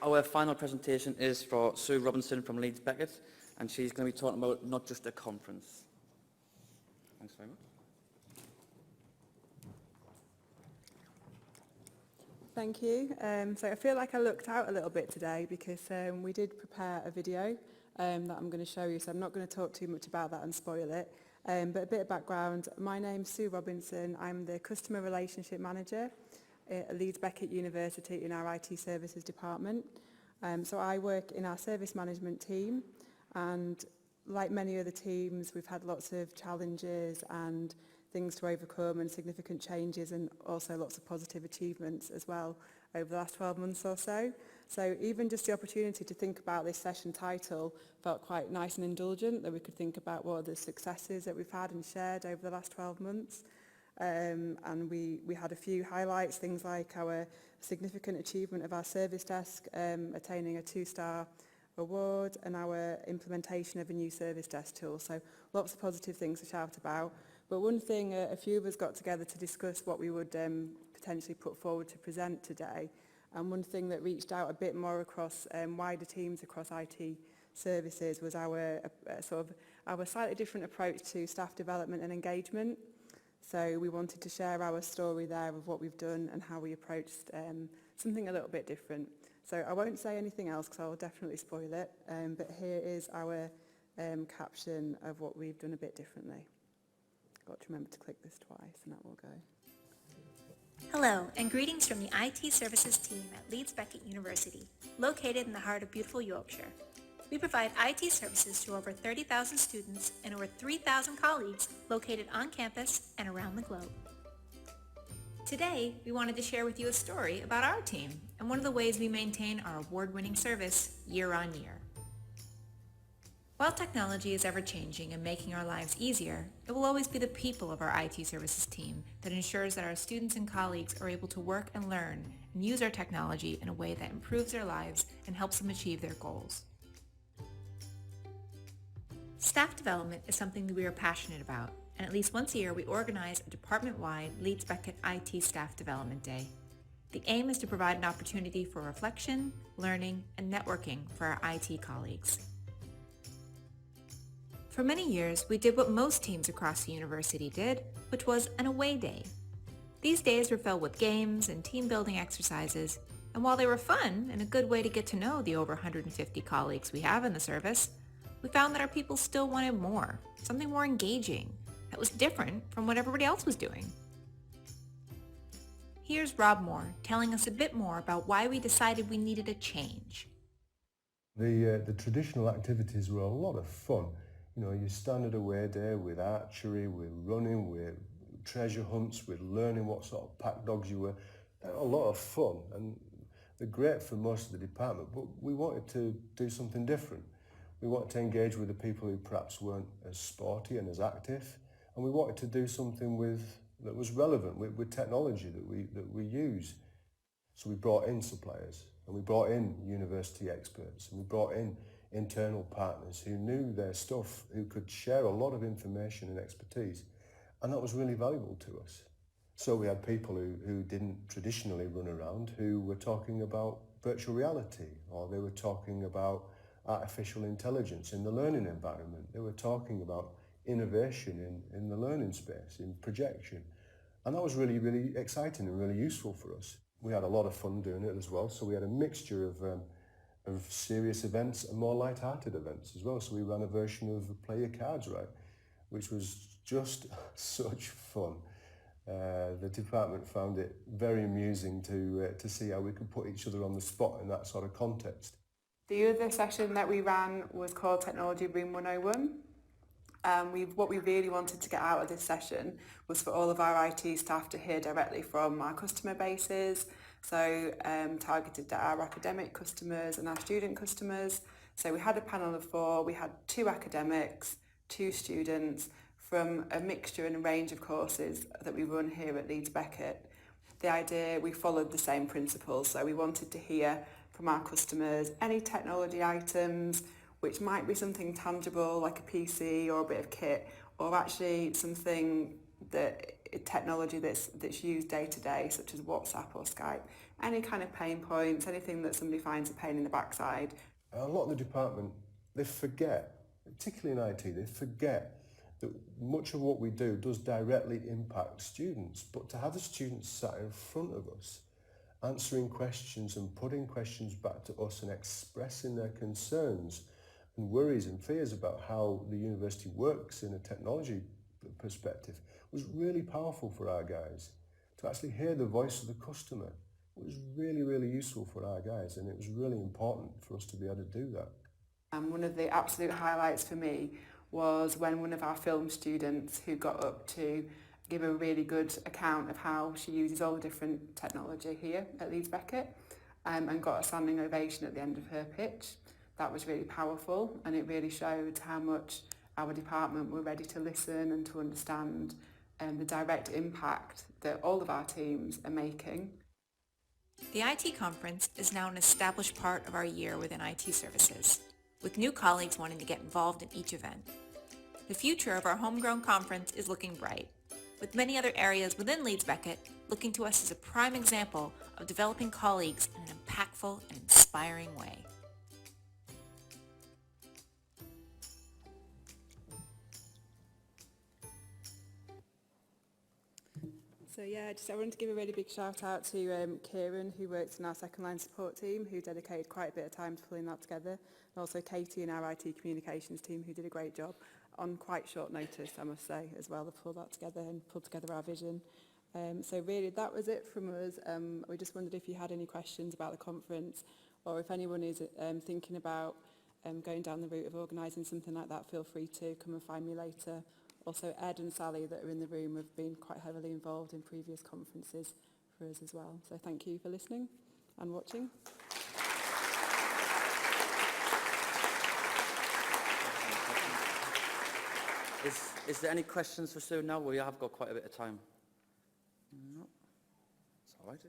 Our final presentation is for Sue Robinson from Leeds Beckett, and she's going to be talking about not just a conference. Thanks very much. Thank you. So I feel like I looked out a little bit today because we did prepare a video that I'm going to show you, so I'm not going to talk too much about that and spoil it. But a bit of background, my name's Sue Robinson. I'm the Customer Relationship Manager at Leeds Beckett University in our IT Services department. So I work in our service management team, and like many other teams, we've had lots of challenges and things to overcome and significant changes, and also lots of positive achievements as well over the last 12 months or so. So even just the opportunity to think about this session title felt quite nice and indulgent, that we could think about what are the successes that we've had and shared over the last 12 months. And we had a few highlights, things like our significant achievement of our service desk attaining a 2-star award, and our implementation of a new service desk tool. So lots of positive things to shout about. But one thing, a few of us got together to discuss what we would potentially put forward to present today. And one thing that reached out a bit more across wider teams across IT services was our our slightly different approach to staff development and engagement. So we wanted to share our story there of what we've done and how we approached something a little bit different. So I won't say anything else because I will definitely spoil it. But here is our caption of what we've done a bit differently. Got to remember to click this twice and that will go. Hello, and greetings from the IT Services team at Leeds Beckett University, located in the heart of beautiful Yorkshire. We provide IT services to over 30,000 students and over 3,000 colleagues located on campus and around the globe. Today, we wanted to share with you a story about our team and one of the ways we maintain our award-winning service year on year. While technology is ever-changing and making our lives easier, it will always be the people of our IT services team that ensures that our students and colleagues are able to work and learn and use our technology in a way that improves their lives and helps them achieve their goals. Staff development is something that we are passionate about, and at least once a year we organize a department-wide Leeds Beckett IT Staff Development Day. The aim is to provide an opportunity for reflection, learning, and networking for our IT colleagues. For many years, we did what most teams across the university did, which was an away day. These days were filled with games and team-building exercises, and while they were fun and a good way to get to know the over 150 colleagues we have in the service, we found that our people still wanted more, something more engaging, that was different from what everybody else was doing. Here's Rob Moore telling us a bit more about why we decided we needed a change. The traditional activities were a lot of fun. You know, your standard away day with archery, with running, with treasure hunts, with learning what sort of pack dogs you were. They were a lot of fun, and they're great for most of the department, but we wanted to do something different. We wanted to engage with the people who perhaps weren't as sporty and as active, and we wanted to do something that was relevant with technology that we use. So we brought in suppliers, and we brought in university experts, and we brought in internal partners who knew their stuff, who could share a lot of information and expertise, and that was really valuable to us. So we had people who didn't traditionally run around, who were talking about virtual reality, or they were talking about artificial intelligence in the learning environment. They were talking about innovation in the learning space, in projection. And that was really, really exciting and really useful for us. We had a lot of fun doing it as well, so we had a mixture of serious events and more light-hearted events as well. So we ran a version of Play Your Cards Right, which was just such fun. The department found it very amusing to see how we could put each other on the spot in that sort of context. The other session that we ran was called Technology Room 101. What we really wanted to get out of this session was for all of our IT staff to hear directly from our customer bases, so targeted at our academic customers and our student customers. So we had a panel of 4, we had 2 academics, 2 students from a mixture and a range of courses that we run here at Leeds Beckett. The idea, we followed the same principles, so we wanted to hear from our customers any technology items, which might be something tangible like a PC or a bit of kit, or actually something that technology that's used day to day, such as WhatsApp or Skype. Any kind of pain points, anything that somebody finds a pain in the backside. A lot of the department, they forget, particularly in IT, they forget that much of what we do does directly impact students, but to have the students sat in front of us answering questions and putting questions back to us and expressing their concerns and worries and fears about how the university works in a technology perspective was really powerful for our guys. To actually hear the voice of the customer was really, really useful for our guys, and it was really important for us to be able to do that. And one of the absolute highlights for me was when one of our film students who got up to give a really good account of how she uses all the different technology here at Leeds Beckett, and got a standing ovation at the end of her pitch. That was really powerful, and it really showed how much our department were ready to listen and to understand the direct impact that all of our teams are making. The IT conference is now an established part of our year within IT services, with new colleagues wanting to get involved in each event. The future of our homegrown conference is looking bright, with many other areas within Leeds Beckett looking to us as a prime example of developing colleagues in an impactful and inspiring way. So yeah, I wanted to give a really big shout out to Kieran, who works in our second line support team, who dedicated quite a bit of time to pulling that together, and also Katie in our IT communications team, who did a great job on quite short notice, I must say, as well, to pull that together and pull together our vision. So really, that was it from us. We just wondered if you had any questions about the conference, or if anyone is thinking about going down the route of organising something like that, feel free to come and find me later. Also, Ed and Sally that are in the room have been quite heavily involved in previous conferences for us as well. So thank you for listening and watching. Is there any questions for Sue now? We have got quite a bit of time. No. It's all right.